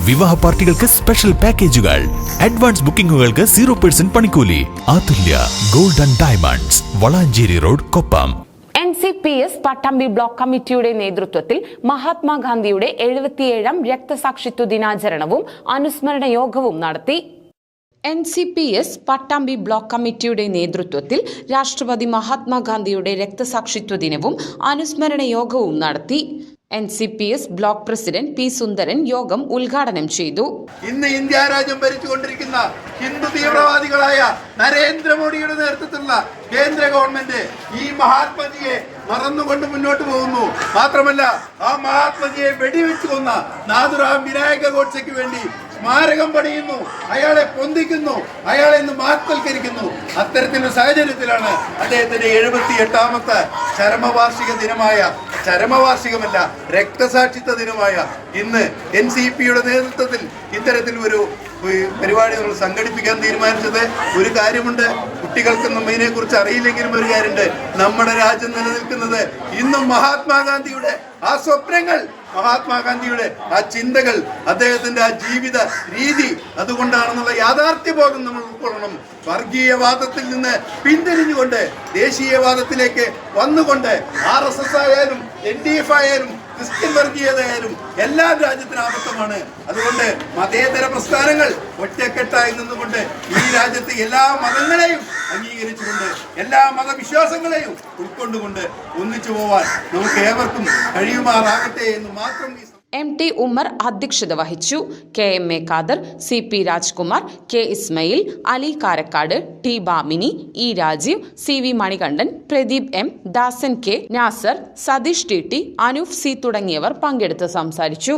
വിവാഹ പാർട്ടികൾക്ക് സ്പെഷ്യൽ പാക്കേജുകൾ, അഡ്വാൻസ് ബുക്കിംഗുകൾക്ക് 0% പണിക്കൂലി. Atulya gold and diamonds, Valanchery road, Koppam. NCPS Pattambi block കമ്മിറ്റിയുടെ നേതൃത്വത്തിൽ മഹാത്മാഗാന്ധിയുടെ 77ാം രക്തസാക്ഷിത്വ ദിനാചരണവും അനുസ്മരണ യോഗവും നടത്തി. NCPS പട്ടാമ്പി ബ്ലോക്ക് കമ്മിറ്റിയുടെ നേതൃത്വത്തിൽ രാഷ്ട്രപതി മഹാത്മാഗാന്ധിയുടെ രക്തസാക്ഷിത്വ ദിനവും അനുസ്മരണ യോഗവും നടത്തി. NCPS ബ്ലോക്ക് പ്രസിഡന്റ് പി സുന്ദരൻ യോഗം ഉദ്ഘാടനം ചെയ്തു. ഇന്ന് ഇന്ത്യ രാജ്യം ഭരിച്ചുകൊണ്ടിരിക്കുന്ന ഹിന്ദു തീവ്രവാദികളായ നരേന്ദ്രമോദിയുടെ നേതൃത്വത്തിലുള്ള കേന്ദ്ര ഗവൺമെന്റ് ഈ മഹാത്മജിയെ മറന്നുകൊണ്ട് മുന്നോട്ട് പോകുന്നു. മാത്രമല്ല, ആ മഹാത്മജിയെ വെടിവെച്ചു കൊന്ന നാഥുറാം വിനായക ഗോഡ്സെക്ക് വേണ്ടി സ്മാരകം പണിയുന്നു, അയാളെ പൊന്തിക്കുന്നു, അയാളെ ഇന്ന് മഹത്വൽക്കരിക്കുന്നു. അത്തരത്തിലുള്ള സാഹചര്യത്തിലാണ് അദ്ദേഹത്തിന്റെ 78ാമത്തെ ചരമവാർഷിക ദിനമായ, ചരമവാർഷികമല്ല, രക്തസാക്ഷിത്വ ദിനമായ ഇന്ന് NCPയുടെ നേതൃത്വത്തിൽ ഇത്തരത്തിൽ ഒരു പരിപാടി നമ്മൾ സംഘടിപ്പിക്കാൻ തീരുമാനിച്ചത്. ഒരു കാര്യമുണ്ട്, കുട്ടികൾക്കൊന്നും ഇതിനെക്കുറിച്ച് അറിയില്ലെങ്കിലും ഒരു കാര്യമുണ്ട്, നമ്മുടെ രാജ്യം നിലനിൽക്കുന്നത് ഇന്നും മഹാത്മാഗാന്ധിയുടെ ആ സ്വപ്നങ്ങൾ, മഹാത്മാഗാന്ധിയുടെ ആ ചിന്തകൾ, അദ്ദേഹത്തിന്റെ ആ ജീവിത രീതി അതുകൊണ്ടാണെന്നുള്ള യാഥാർത്ഥ്യബോധം നമ്മൾ ഉൾക്കൊള്ളണം. വർഗീയവാദത്തിൽ നിന്ന് പിന്തിരിഞ്ഞുകൊണ്ട് ദേശീയവാദത്തിലേക്ക് വന്നുകൊണ്ട് RSS ആയാലും NDF ആയാലും ക്രിസ്ത്യൻ വർഗീയതയായാലും എല്ലാം രാജ്യത്തിന് ആപത്തമാണ്. അതുകൊണ്ട് മതേതര പ്രസ്ഥാനങ്ങൾ ഒറ്റക്കെട്ടായി നിന്നുകൊണ്ട് ഈ രാജ്യത്ത് എല്ലാ മതങ്ങളെയും അംഗീകരിച്ചുകൊണ്ട് എല്ലാ മതവിശ്വാസങ്ങളെയും ഉൾക്കൊണ്ടുകൊണ്ട് ഒന്നിച്ചു പോവാൻ നമുക്ക് ഏവർക്കും കഴിയുമാറാകട്ടെ എന്ന് മാത്രം. MT ഉമ്മർ അധ്യക്ഷത വഹിച്ചു. KMA Khader, CP Rajkumar, K Ismail, Ali Karakkad, T Bahmani, E Rajeev, CV Manikandan, Pradeep M, ദാസൻ K, Nasar, Satheesh TT, Anoof C തുടങ്ങിയവർ പങ്കെടുത്ത് സംസാരിച്ചു.